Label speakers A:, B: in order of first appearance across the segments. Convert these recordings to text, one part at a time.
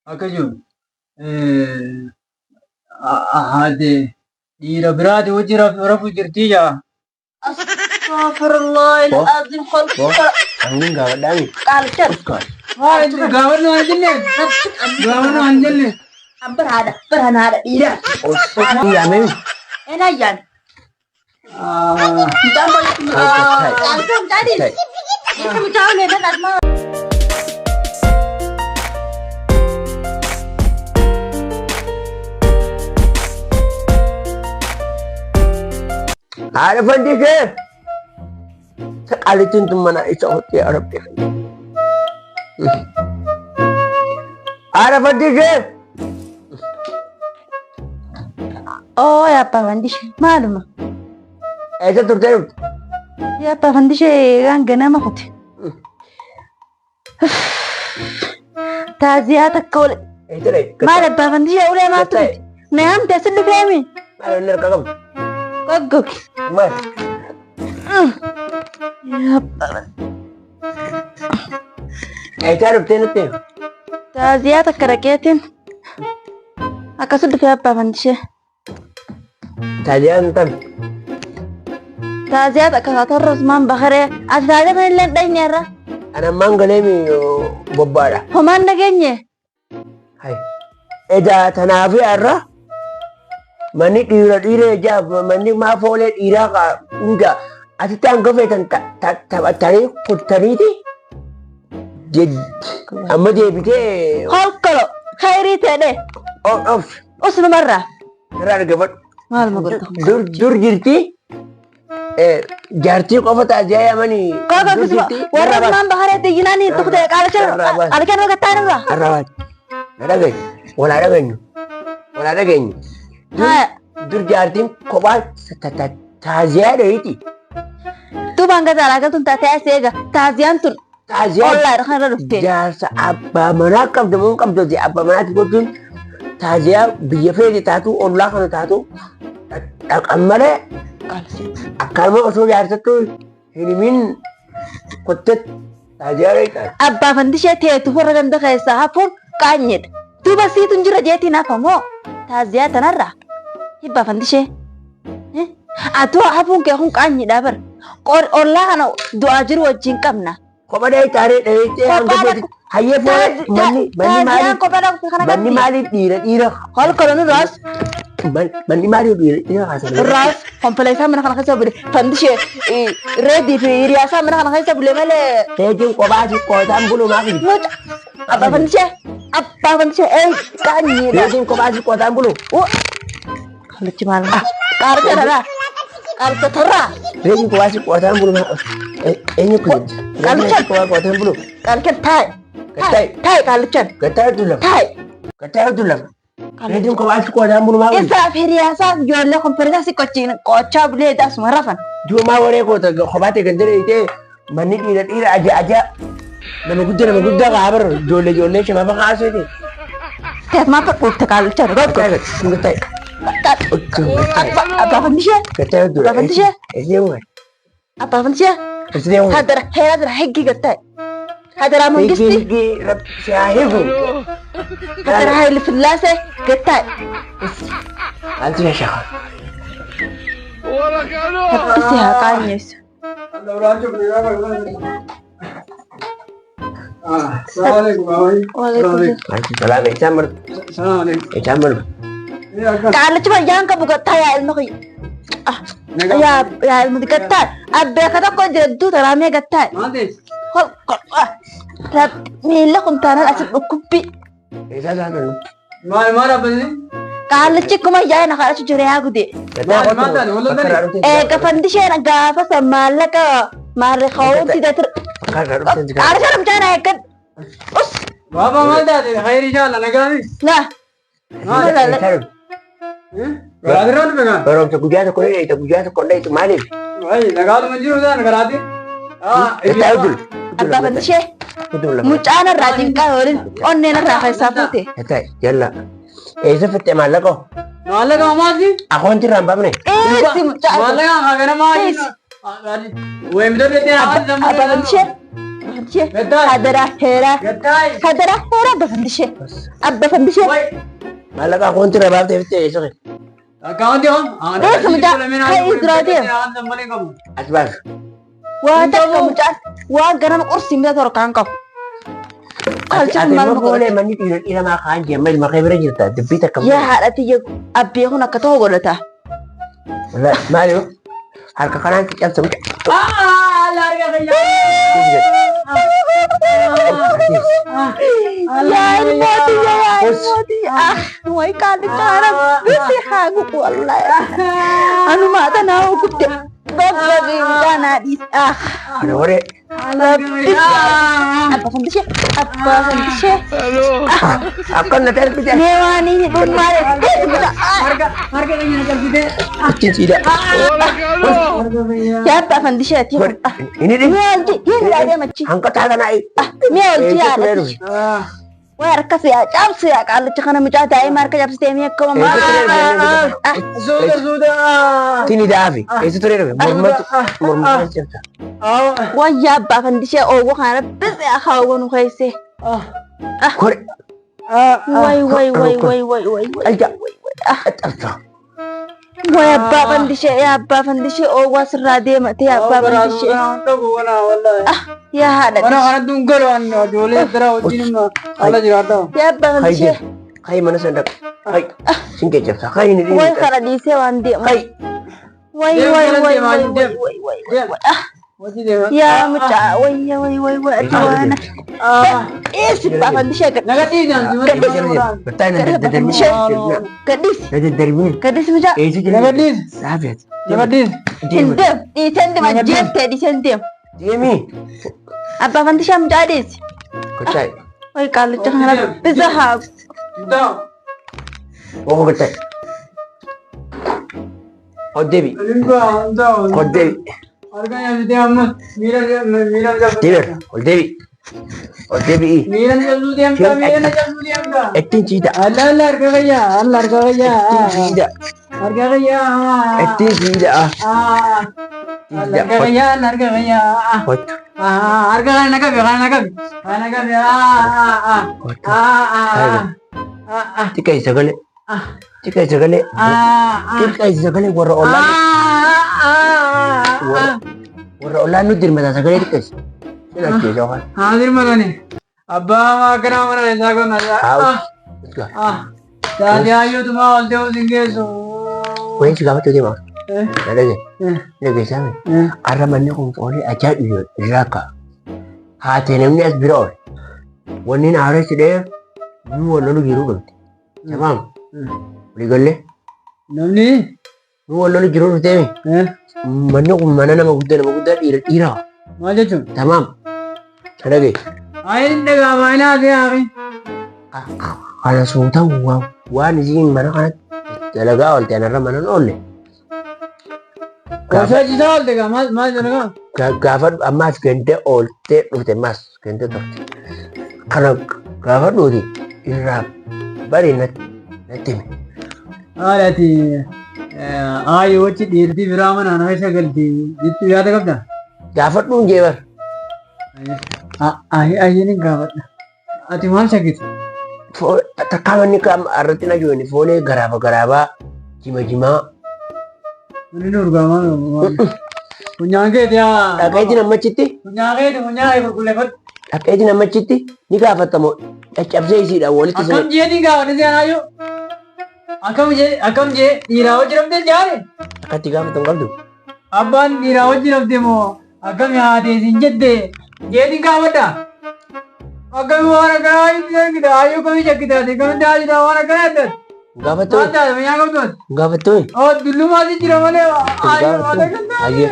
A: Akkajuun haadhe dhiira biraati wajji rafu jirtii jaa.
B: Astaghfirullah al-azim khalqa.
C: Angin gak ada nih.
B: Kalcer.
A: Gawar nu anjille. Gawar nu anjille.
B: Berhada iya.
C: Oh, iya men.
B: Enak Jan. Kita boleh langsung tadi. Kita tahu nih dan asma.
C: Ada Fandi ke? Sekali itu mana itu hotel Arab dia. Ada Fandi ke?
B: Oh ya Pak Fandi, malum.
C: Itu terus.
B: Ya Pak Fandi kan gana mah kot. Taziat kau.
C: Itu deh.
B: Mana Pak Fandi udah matu. Nah, dasar dulu kami.
C: Mana ner kagam?
B: Kagok.
C: Mas.
B: Ya Pak.
C: Itu Arab tentu.
B: Taziat keraketin. Aku sudah Pak Fandi.
C: Tajian tan.
B: Taziat kakak terus membakar. Asal mana lendai nyara.
C: Ada manggale mi bobbara.
B: Homan nagenya.
C: Hai. Eda tanafi arra. Mani dira ja mani ma fole dira ka uda. Ati tangga fetan tari putari di. Jed amma je bite.
B: Hal kalau khairi tade.
C: Of.
B: Usnu marra.
C: Rar gabat.
B: Mal magot.
C: Dur jirti. Jarti ko fata jaya mani.
B: Kaga bisma. Warra man bahare te ginani to kute kalcher. Alkan waga tanwa.
C: Arrawat. Ragay. Wala ragay. Wala ragay.
B: Ha.
C: Dur jarti ko ba taziya da yiti.
B: Tu bangga talaga tun tata sega. Tazian tun.
C: Taziya.
B: Allah khana rufte.
C: Jasa abba manakam da mun kam da abba manati ko tun. Taziya biya fedi tatu Allah kana tatu. Amare Akalma osoo jaartattu hirimin kottet tajaajila.
B: Abba Fandi shete tu farra ganda kaisa hafun kanyed. Tu basi tunjira jeti na famo. Taziya tanarra. Abba Fandi she. Atu hafun ke hun kanyed dabar. Qor Allah kana duajir wajin kamna.
C: Koba dai tare da yake an gabe hayye fo mani mali dira
B: hol kolonu ras
C: mani mali dira hasan
B: ras komplexa mana kana sabule Fandi ready fi riasa mana kana sabule male
C: tejin koba ji ko tan bulu ma ki
B: Abba Fandi kanyi da
C: tejin koba ji ko tan bulu
B: kalau cuma karta dara karta thara
C: tejin koba ji ko tan bulu ma enyu ku
B: kalchan
C: ko tan bulu
B: kalchan tai kalchan
C: dulu
B: tai
C: dulu tejin koba ji ko tan bulu ma
B: isa fi riasa jolle komplexa si kochin kocha bule das marafan
C: Juma wore ko ta koba te gandare ite mani dira aja nama gudda ka habar jolle shi ma ba ka so ne
B: tet ma pa ko ta kalchan ro ko
C: ngai
B: Abba Fandi
C: kata dulu
B: Abba Fandi
C: ejewa
B: Abba Fandi
C: ejewa
B: hadara heggi gatta hadara mangisti
C: rab shahibu
B: hadara hayl filase gatta
C: anti ya shaka
B: habisi hakanyes
C: Assalamualaikum.
B: Kalau cuma jangan kamu kata ya ilmu ya ilmu dikata abbe kata kau jadi tu terame kata kok milah kuntara asal ukupi
A: Mana apa ni?
B: kalau cik cuma jangan nak asal curi aku deh Fandi sih nak apa sama lah ke mari kau tidak ter ada cara macam kan us
A: Bapa mana dah? Khairi jalan negara ni.
B: nah
A: Berada di mana?
C: Baru aku jaga kau ini, aku jaga kau ini mana?
A: Wah, negara manjur dah negara ni.
C: Kita dulu.
B: Abba Fandi sih mucana rajin kau orang onne nak rakai sapute
C: Kita jalan. Seperti mana kau?
A: Malah kau masih?
C: Aku nanti rambam ni.
B: si mucana
A: Malah kau kena masih. Weh, minta dia
B: Abba Fandi sih فندشة
A: Gattaay.
B: هدرا هيرا
A: Gattaay.
B: هدرا هيرا بفندشة أبا فندشة
A: Wai.
C: Malah kau kontra bapak teh teh esok.
A: Akaunti on.
B: Eh, semenjak hai Israel.
C: Asbab.
B: واتا كمجال واغنم قرص ميدا تور كانكو
C: Ati
B: قالت ما
C: mau boleh mandi ila makan jam mal makai berjita tapi tak kamu.
B: يا حالتي يا ابي هنا كتو غلطا
C: Wala Mario. Harga kanan kita sama.
A: Ah, larga kaya.
B: يا الموتي يا الموتي وای قال تعرف بس حاجه والله انا ما انا كنت ببغي انا دي
C: Ada ore.
B: apa fandishe apa fandishe
C: Akan nanti kita.
B: newani bun mare
A: Harga kaya na kalbide.
C: Kecil tidak.
B: ya apa fandishe ti
C: Ini deh.
B: Mialdi, ini ada macam.
C: Angkat tangan naik.
B: Mialdi ada.
A: Ah.
B: Wah, rekas ya, jam ya kalau cakap macam ada ayam marka jam setemi kau mah.
A: Sudah.
C: Sini dah Afi. Itu tuh deh. Murmur cerita.
A: Ah.
B: Wah, ya apa fandishe oh gua kan bes ya kau gua nu kaise.
A: Ah.
C: Kore.
B: Wai.
C: Aja.
B: Wah, apa fandishe oh gua serade mati apa fandishe. Ya ada.
A: Mana tunggal an jole tera ujin ala jigata.
B: Ya apa
C: Hai
B: fandishe.
C: deh. Hai mana sendak. Hai. Singkat cerita. Hai ini.
B: Wai kalau di sewandi.
C: Hai.
B: Wai.
A: Wajib deh.
B: Ya macam wai aduh anak. Si Pak Fandishe kat.
A: Negatif jangan cuma.
C: Bertanya dari mana?
B: Kadis.
C: Dari mana?
B: Kadis macam.
C: Itu jadi.
A: Negatif.
C: Sahabat.
A: Negatif.
B: Sendim. Di sendim aja kayak di sendim.
C: Jemi.
B: Apa Fandishe macam adis.
C: Kocai.
B: Wai kalau cakap harap bezahab.
A: Sudah.
C: Oh kocai. Oh Devi.
A: Sudah.
C: Oh Devi.
A: Harga yang dia amat. Miran jam.
C: Devi. Oh Devi. Oh Devi.
A: Miran jam tu dia amta. Miran jam tu dia amta.
C: Etin tidak.
A: Allah harga kaya. Allah harga kaya.
C: Tidak.
A: Harga kaya.
C: Etin tidak.
A: Allah harga kaya. Harga kaya.
C: Hot.
A: Harga kaya nak kaya. Nak kaya.
C: Tikai segala. Tikai segala. Tikai segala warna olah. Warna olah nu dir mata segala tikai. Sila kaya jauhan.
A: Hadir mana ni? Abba makna mana ni sahaja naya. Jadi ayo tu mau aldo singgih so.
C: Kau yang juga betul dia mau. Ada je. Dia kisah ni. Aramannya kau boleh ajar dia raka. Hati ni as birol. Wani na hari sedih. Nu lalu giru kan. Tamam. Legal le.
A: Namni?
C: Nu lalu giru tu. Mana nama kuda ira.
A: Macam tu.
C: Tamam. Ada ke?
A: Ain dah mana dia ni?
C: Kalau sultan wan jing mana kan? Talaga ol tiada mana oleh.
A: Kau sahaja jual dega mas jangan.
C: Gafar emas gente olte udah emas gente tu. Kalau gafar dulu ira bari nanti.
A: Ada ti. Ayo cik dirti beraman anak saya gelti. Itu ya ada kapda.
C: Gafar dulu je bar.
A: Ayo ni gawat. Ati mal sakit.
C: Terkawan ni kam arti lagi ni phone garaba jima.
A: Ini nur gaman. Punyake dia.
C: Apa itu nama citi?
A: Punyake berkulebat.
C: Apa itu nama citi? Ni gafar tamu. Acap saya sih dah wallet tu.
A: Akam je ni gawat dia ayo. Akam je irawo jiram dia jare.
C: Ketika apa tunggal tu?
A: Aban irawo jiram dia mo. Akam ya dia sinjet deh. Je ni gawat dah. Akam orang kaya dia kita ayo kami cakap kita. Kami dah ada orang kaya tu.
C: Gafar tu.
A: Ada banyak kau tu.
C: Gafar tu.
A: Oh dulu masih jiram mana? Ayo ada kan?
C: Ayo.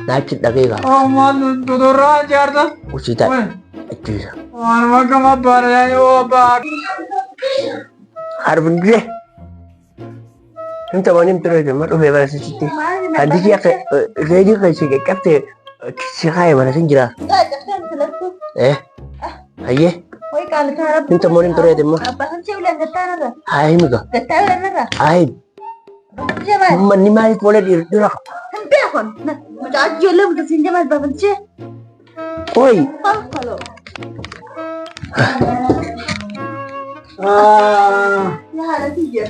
C: Nakit lagi ka.
A: Oh malu tu orang jarda.
C: Usita. Itu.
A: Orang macam apa ayo apa?
C: Harbin dia. Entah mana terus je, mak ubah balas citi. Tadi dia kerja kerja kapte siapa mana singgah. Aye.
B: Wai kalau cara
C: Entah mana terus je, mak.
B: apa sih udah getar ada?
C: Aye muka.
B: Getar ada.
C: Aye.
B: Siapa?
C: Mani mai boleh dirak.
B: Hempe kon. Nah, macam aja lah macam sinjam apa sih?
C: Oi.
B: Kalau. Ya ada tiga.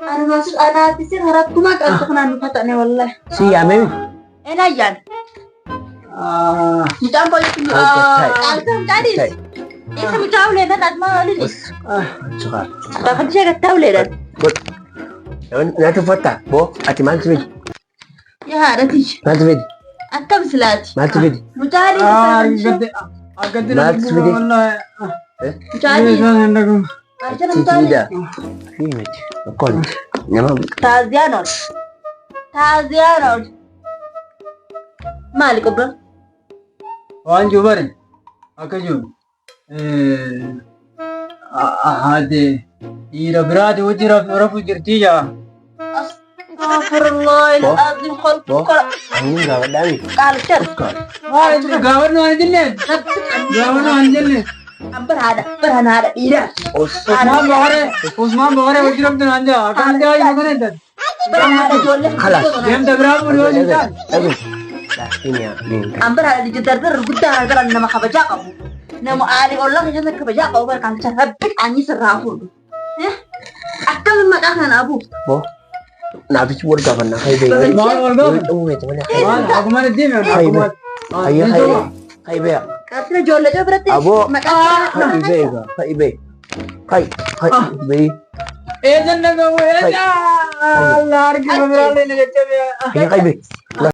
B: Ada masuk anak tisir harap kumak aku kena kata nih wallah.
C: Siya, mami.
B: Enak yan. Mucam boleh tunjuk. Alkan tadi. Ini mucam ledan adma lilis.
C: Suka.
B: Bahkan dia kata tahu ledan.
C: But, natu fata, bo, ati maltibid.
B: Ya ada tiga.
C: Maltibid.
B: Akam selati.
C: Maltibid.
B: Mucari.
A: agad
C: Max video.
B: Mucari. Arjana mucari.
C: Tida. Image. Kon. Nyama.
B: Tazianot. Tazianot. Malik bro.
A: waan jubare akaju hade ira biradi wajira rafu jirtija
B: Astagfirullahaladzim.
C: Ini enggak dami.
B: Culture.
A: waa itu gawarno anjille gawarno anjille
B: Hampir ada. Iya.
A: usman bahare wajira dan anja akan dia aja magane dan
B: Ada jolnya.
C: Halas.
A: dem da birabu lo insan
C: Aduh. Nah, ini ya. Ini.
B: Hampir ada di jetar rebutan antara nama kabaja kamu. Nama ali orang yang jetar kabaja kamu berkancar habis anjing serahun. Ya. Akal makanan abu.
C: Bo. Nabi cuma kapan nak kai be. Oh, itu mana?
A: aku mana dim
C: Kai be. Ayo kai be.
B: Karena jolnya itu berarti
C: Abo.
B: makanan.
C: Kai be. Kai be.
A: jangan nggak mau ya Allah harus beralih nih
C: Kai be.